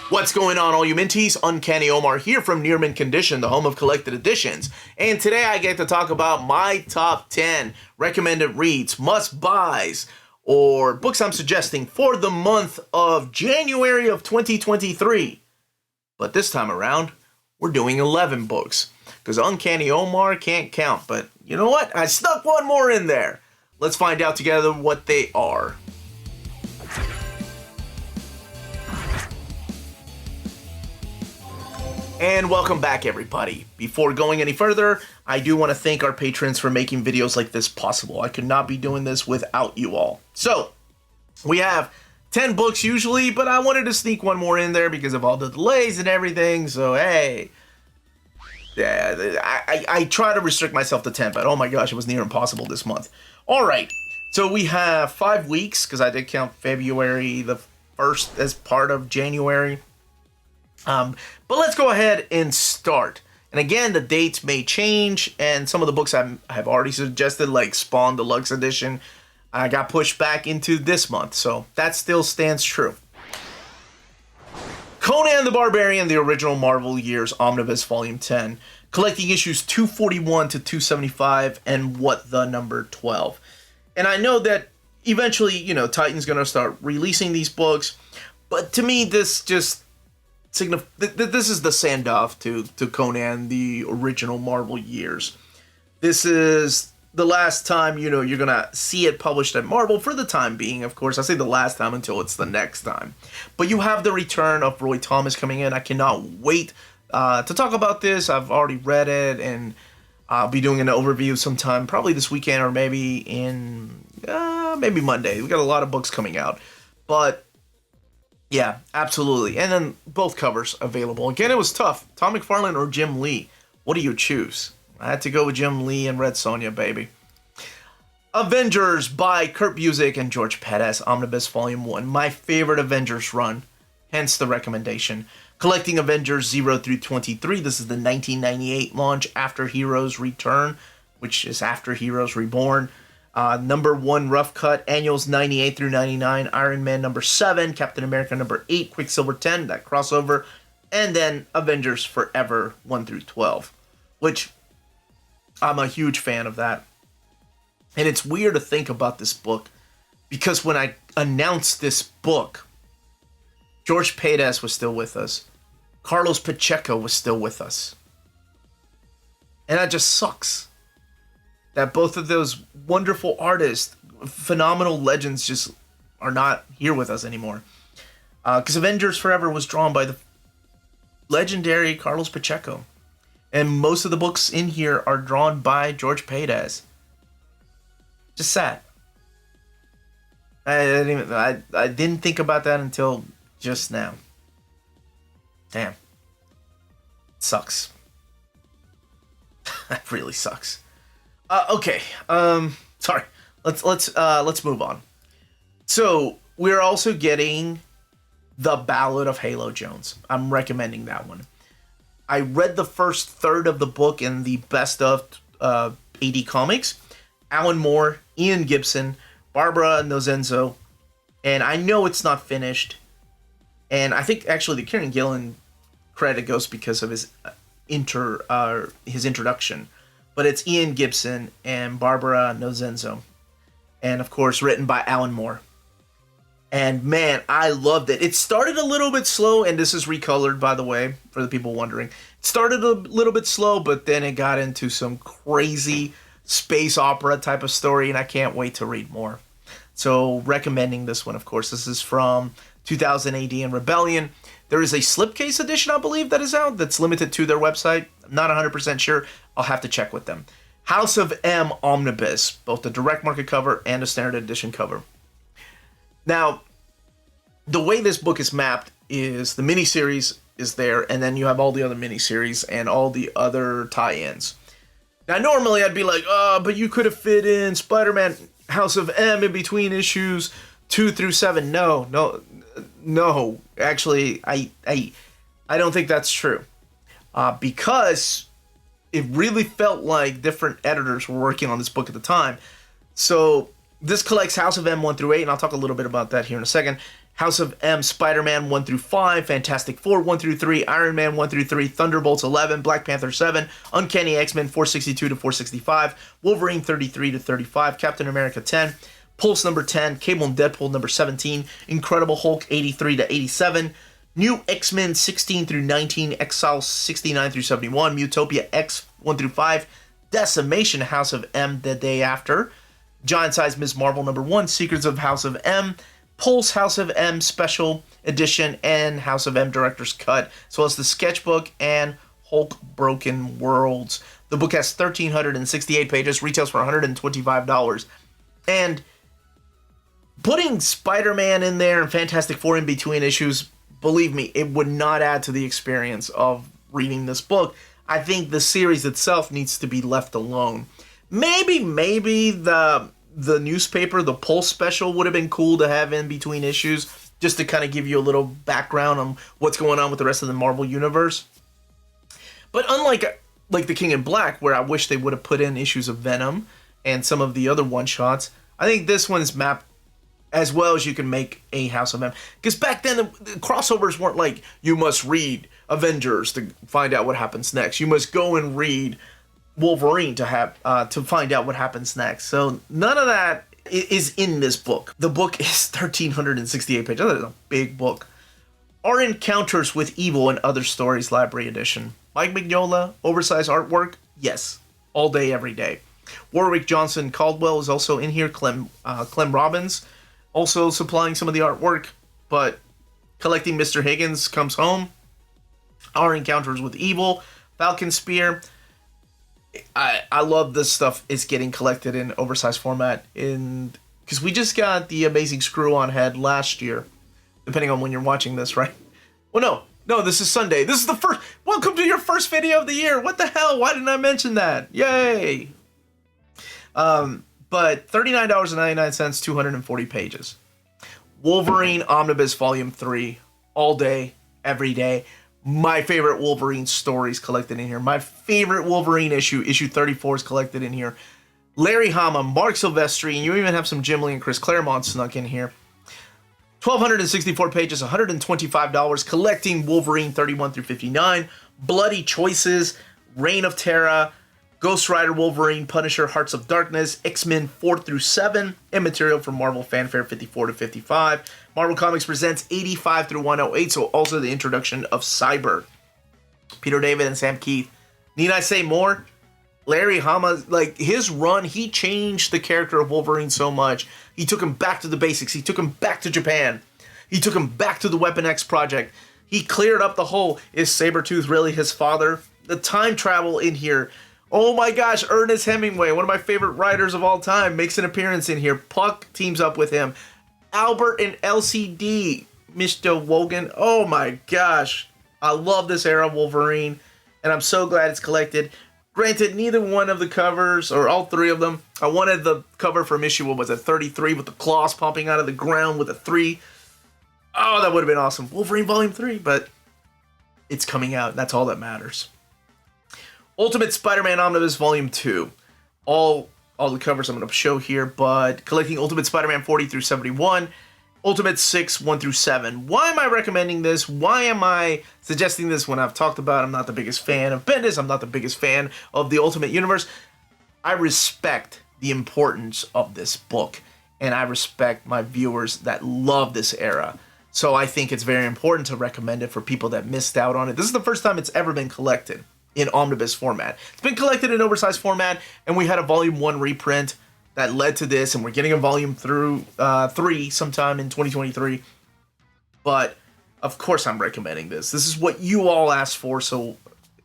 What's going on, all you Minties? Uncanny Omar here from Near Mint Condition, the home of collected editions. And today I get to talk about my top 10 recommended reads, must-buys, or books I'm suggesting for the month of January of 2023. But this time around, we're doing 11 books, because Uncanny Omar can't count. But you know what? I snuck one more in there. Let's find out together what they are. And welcome back, everybody. Before going any further, I do want to thank our patrons for making videos like this possible. I could not be doing this without you all. So, we have 10 books usually, but I wanted to sneak one more in there because of all the delays and everything. So, hey, yeah, I try to restrict myself to 10, but oh my gosh, it was near impossible this month. All right, so we have 5 weeks, because I did count February the 1st as part of January. But let's go ahead and start. And again, the dates may change, and some of the books I have already suggested, like Spawn Deluxe Edition, got pushed back into this month, so that still stands true. Conan the Barbarian, the original Marvel Years Omnibus Volume 10, collecting issues 241 to 275, and What the Number 12. And I know that eventually, you know, Titan's going to start releasing these books, but to me, this just... this is the send-off to Conan, the original Marvel Years. This is the last time, you know, you're going to see it published at Marvel for the time being. Of course, I say the last time until it's the next time. But you have the return of Roy Thomas coming in. I cannot wait to talk about this. I've already read it, and I'll be doing an overview sometime, probably this weekend or maybe maybe Monday. We got a lot of books coming out. But yeah, absolutely. And then both covers available. Again, it was tough. Tom McFarlane or Jim Lee? What do you choose? I had to go with Jim Lee and Red Sonja, baby. Avengers by Kurt Busiek and George Perez, Omnibus Volume 1. My favorite Avengers run, hence the recommendation. Collecting Avengers 0 through 23. This is the 1998 launch, After Heroes Return, which is After Heroes Reborn. Number 1 Rough Cut, Annuals 98 through 99, Iron Man number 7, Captain America number 8, Quicksilver 10, that crossover, and then Avengers Forever 1 through 12, which I'm a huge fan of that. And it's weird to think about this book, because when I announced this book, George Perez was still with us. Carlos Pacheco was still with us. And that just sucks. That both of those wonderful artists, phenomenal legends, just are not here with us anymore. Because Avengers Forever was drawn by the legendary Carlos Pacheco. And most of the books in here are drawn by George Perez. Just sad. I didn't think about that until just now. Damn. It sucks. That really sucks. Okay. Sorry. Let's move on. So we're also getting The Ballad of Halo Jones. I'm recommending that one. I read the first third of the book in the Best of AD Comics. Alan Moore, Ian Gibson, Barbara Nozenzo, and I know it's not finished. And I think actually the Kieran Gillen credit goes because of his introduction. But it's Ian Gibson and Barbara Nozenzo. And, of course, written by Alan Moore. And, man, I loved it. It started a little bit slow, and this is recolored, by the way, for the people wondering. It started a little bit slow, but then it got into some crazy space opera type of story, and I can't wait to read more. So, recommending this one, of course. This is from 2000 AD and Rebellion. There is a slipcase edition, I believe, that is out that's limited to their website. I'm not 100% sure. I'll have to check with them. House of M Omnibus, both the direct market cover and the standard edition cover. Now, the way this book is mapped is the miniseries is there, and then you have all the other miniseries and all the other tie-ins. Now, normally I'd be like, oh, but you could have fit in Spider-Man House of M in between issues 2 through 7. No. Actually, I don't think that's true. Because it really felt like different editors were working on this book at the time. So this collects House of M 1 through 8, and I'll talk a little bit about that here in a second. House of M, Spider-Man 1 through 5, Fantastic Four 1 through 3, Iron Man 1 through 3, Thunderbolts 11, Black Panther 7, Uncanny X-Men 462 to 465, Wolverine 33 to 35, Captain America 10, Pulse number 10, Cable and Deadpool number 17, Incredible Hulk 83 to 87, New X-Men 16 through 19, Exile 69 through 71, Mutopia X 1 through 5, Decimation House of M the day after, Giant Size Ms. Marvel number 1, Secrets of House of M, Pulse House of M Special Edition, and House of M Director's Cut, as well as the sketchbook and Hulk Broken Worlds. The book has 1,368 pages, retails for $125. And putting Spider-Man in there and Fantastic Four in between issues, believe me, it would not add to the experience of reading this book. I think the series itself needs to be left alone. Maybe the newspaper, the Pulse special, would have been cool to have in between issues, just to kind of give you a little background on what's going on with the rest of the Marvel Universe. But unlike the King in Black, where I wish they would have put in issues of Venom and some of the other one-shots, I think this one's mapped as well as you can make a House of M. Because back then, the crossovers weren't like, you must read Avengers to find out what happens next. You must go and read Wolverine to find out what happens next. So none of that is in this book. The book is 1,368 pages. That is a big book. Our Encounters with Evil and Other Stories Library Edition. Mike Mignola, oversized artwork? Yes. All day, every day. Warwick Johnson Caldwell is also in here. Clem Robbins also supplying some of the artwork. But Collecting Mr. Higgins comes home. Our Encounters with Evil. Falcon Spear. I love this stuff. It's getting collected in oversized format because we just got the Amazing Screw-On Head last year, depending on when you're watching this, right? Well, no, this is Sunday. This is the first. Welcome to your first video of the year. What the hell? Why didn't I mention that? Yay! But $39.99, 240 pages. Wolverine Omnibus Volume 3, all day, every day. My favorite Wolverine stories collected in here. My favorite Wolverine issue 34 is collected in here. Larry Hama, Mark Silvestri, and you even have some Jim Lee and Chris Claremont snuck in here. 1,264 pages, $125. Collecting Wolverine 31 through 59. Bloody Choices, Reign of Terror, Ghost Rider Wolverine, Punisher, Hearts of Darkness, X-Men 4 through 7, and material from Marvel Fanfare 54 to 55. Marvel Comics presents 85 through 108, so also the introduction of Cyber. Peter David and Sam Keith. Need I say more? Larry Hama, his run, he changed the character of Wolverine so much. He took him back to the basics. He took him back to Japan. He took him back to the Weapon X project. He cleared up the whole, is Sabretooth really his father? The time travel in here. Oh my gosh, Ernest Hemingway, one of my favorite writers of all time, makes an appearance in here. Puck teams up with him. Albert and LCD, Mr. Wogan. Oh my gosh. I love this era of Wolverine, and I'm so glad it's collected. Granted, neither one of the covers, or all three of them, I wanted the cover from issue, 33, with the claws popping out of the ground with a 3. Oh, that would have been awesome. Wolverine Volume 3, but it's coming out, and that's all that matters. Ultimate Spider-Man Omnibus Volume 2. All the covers I'm going to show here, but collecting Ultimate Spider-Man 40 through 71, Ultimate 6, 1 through 7. Why am I recommending this? Why am I suggesting this when I've talked about I'm not the biggest fan of Bendis, I'm not the biggest fan of the Ultimate Universe? I respect the importance of this book, and I respect my viewers that love this era. So I think it's very important to recommend it for people that missed out on it. This is the first time it's ever been collected in omnibus format. It's been collected in oversized format, and we had a Volume 1 reprint that led to this, and we're getting a Volume 3 sometime in 2023. But, of course I'm recommending this. This is what you all asked for, so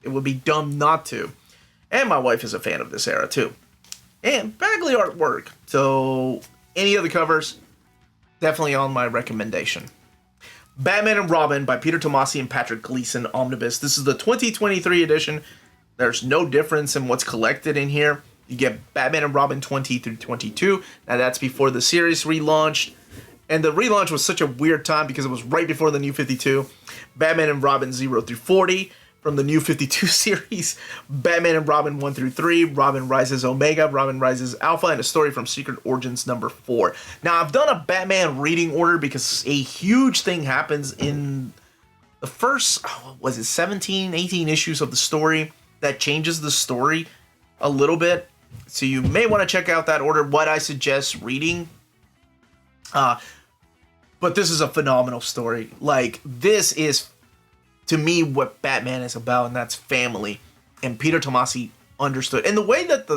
it would be dumb not to. And my wife is a fan of this era, too. And Bagley artwork. So, any of the covers, definitely on my recommendation. Batman and Robin by Peter Tomasi and Patrick Gleason Omnibus. This is the 2023 edition. There's no difference in what's collected in here. You get Batman and Robin 20 through 22. Now that's before the series relaunched. And the relaunch was such a weird time because it was right before the New 52. Batman and Robin 0 through 40. from the New 52 series, Batman and Robin 1 through 3, Robin Rises Omega, Robin Rises Alpha, and a story from Secret Origins number 4. Now, I've done a Batman reading order because a huge thing happens in the first, 17, 18 issues of the story that changes the story a little bit. So you may want to check out that order, what I suggest reading. But this is a phenomenal story. Like, this is, to me, what Batman is about, and that's family. And Peter Tomasi understood. And the way that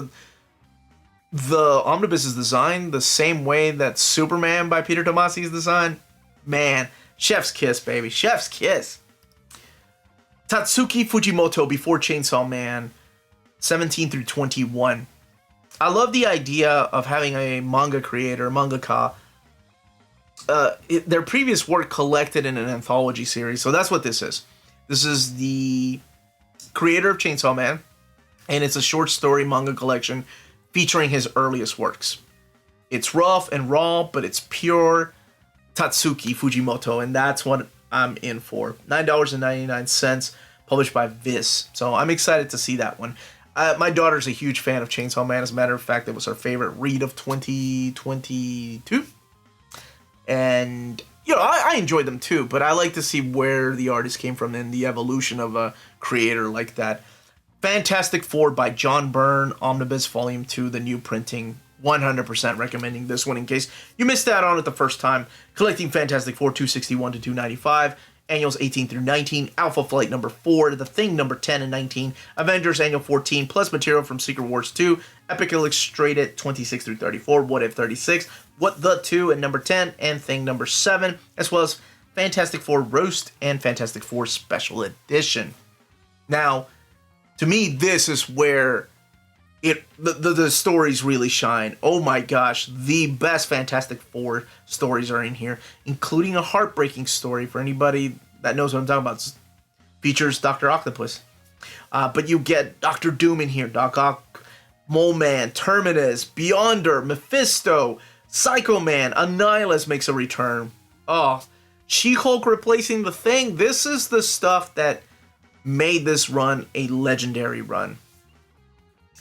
the omnibus is designed, the same way that Superman by Peter Tomasi is designed, man, chef's kiss, baby. Chef's kiss. Tatsuki Fujimoto, Before Chainsaw Man, 17 through 21. I love the idea of having a manga creator, mangaka, their previous work collected in an anthology series. So that's what this is. This is the creator of Chainsaw Man, and it's a short story manga collection featuring his earliest works. It's rough and raw, but it's pure Tatsuki Fujimoto, and that's what I'm in for. $9.99, published by Viz. So I'm excited to see that one. My daughter's a huge fan of Chainsaw Man. As a matter of fact, it was her favorite read of 2022. And, you know, I enjoyed them too, but I like to see where the artist came from and the evolution of a creator like that. Fantastic Four by John Byrne, Omnibus Volume 2, the new printing. 100% recommending this one in case you missed out on it the first time. Collecting Fantastic Four 261 to 295. Annuals 18 through 19, Alpha Flight number 4, The Thing number 10 and 19, Avengers Annual 14, plus material from Secret Wars 2, Epic Illustrated 26 through 34, What If 36, What the 2 and number 10, and Thing number 7, as well as Fantastic Four Roast and Fantastic Four Special Edition. Now, to me, this is where the stories really shine. Oh my gosh, the best Fantastic Four stories are in here, including a heartbreaking story for anybody that knows what I'm talking about. It features Dr. Octopus. But you get Dr. Doom in here, Doc Ock, Mole Man, Terminus, Beyonder, Mephisto, Psycho Man, Annihilus makes a return. Oh, She-Hulk replacing the Thing. This is the stuff that made this run a legendary run.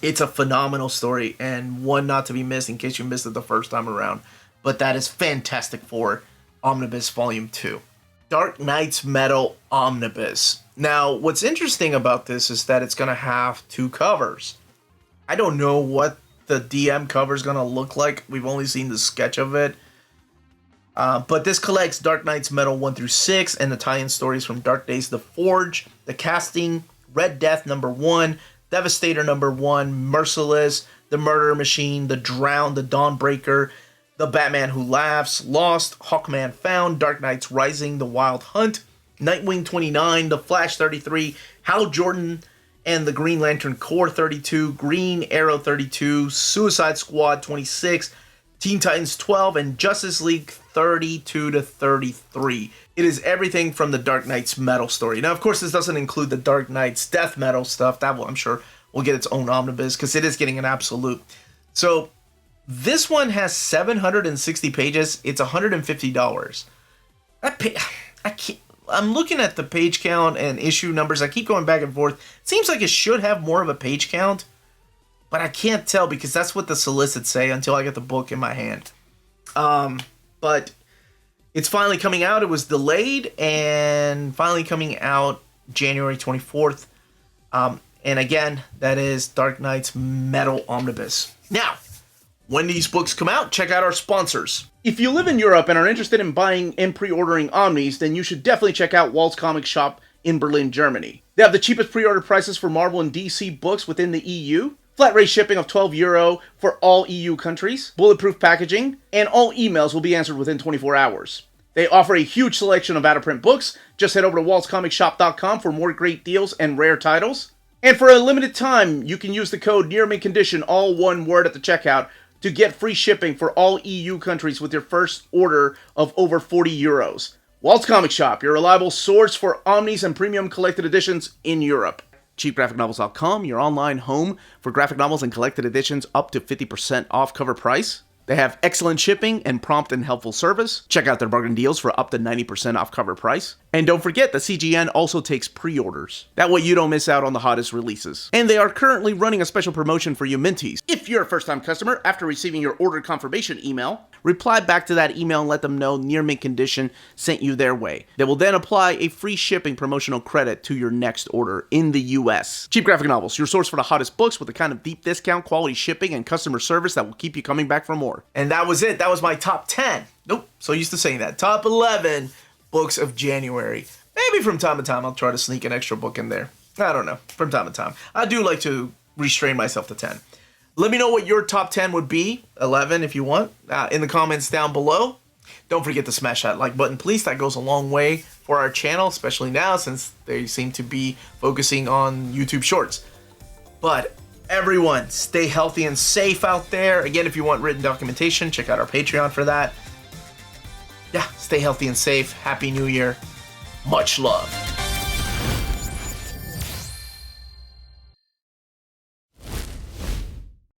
It's a phenomenal story and one not to be missed in case you missed it the first time around. But that is Fantastic Four Omnibus Volume 2. Dark Knight's Metal Omnibus. Now, what's interesting about this is that it's going to have 2 covers. I don't know what the DM cover is going to look like. We've only seen the sketch of it. But this collects Dark Knight's Metal 1 through 6 and the tie-in stories from Dark Days The Forge, The Casting, Red Death number 1, Devastator number 1, Merciless, The Murder Machine, The Drowned, The Dawnbreaker, The Batman Who Laughs, Lost, Hawkman Found, Dark Knights Rising, The Wild Hunt, Nightwing 29, The Flash 33, Hal Jordan and the Green Lantern Corps 32, Green Arrow 32, Suicide Squad 26, Teen Titans 12, and Justice League 32 to 33. It is everything from the Dark Knight's Metal story. Now, of course, this doesn't include the Dark Knight's Death Metal stuff. That will, I'm sure, will get its own omnibus because it is getting an absolute. So this one has 760 pages. It's $150. I'm looking at the page count and issue numbers. I keep going back and forth. It seems like it should have more of a page count, but I can't tell because that's what the solicits say until I get the book in my hand. But it's finally coming out. It was delayed and finally coming out January 24th. And again, that is Dark Knight's Metal Omnibus. Now, when these books come out, check out our sponsors. If you live in Europe and are interested in buying and pre-ordering Omnis, then you should definitely check out Walt's Comic Shop in Berlin, Germany. They have the cheapest pre-order prices for Marvel and DC books within the EU, flat rate shipping of €12 for all EU countries, bulletproof packaging, and all emails will be answered within 24 hours. They offer a huge selection of out-of-print books. Just head over to waltzcomicshop.com for more great deals and rare titles. And for a limited time, you can use the code nearmintcon, all one word at the checkout, to get free shipping for all EU countries with your first order of over €40. Walt's Comic Shop, your reliable source for Omnis and premium collected editions in Europe. CheapGraphicNovels.com, your online home for graphic novels and collected editions up to 50% off cover price. They have excellent shipping and prompt and helpful service. Check out their bargain deals for up to 90% off cover price. And don't forget that CGN also takes pre-orders. That way you don't miss out on the hottest releases. And they are currently running a special promotion for you Minties. If you're a first-time customer, after receiving your order confirmation email, reply back to that email and let them know Near Mint Condition sent you their way. They will then apply a free shipping promotional credit to your next order in the US. Cheap Graphic Novels, your source for the hottest books with the kind of deep discount, quality shipping, and customer service that will keep you coming back for more. And that was it. That was my top 10. Nope, so used to saying that. Top 11 books of January. Maybe from time to time I'll try to sneak an extra book in there. I don't know. From time to time. I do like to restrain myself to 10. Let me know what your top 10 would be, 11 if you want, in the comments down below. Don't forget to smash that like button, please. That goes a long way for our channel, especially now since they seem to be focusing on YouTube Shorts. But everyone, stay healthy and safe out there. Again, if you want written documentation, check out our Patreon for that. Yeah, stay healthy and safe. Happy New Year. Much love.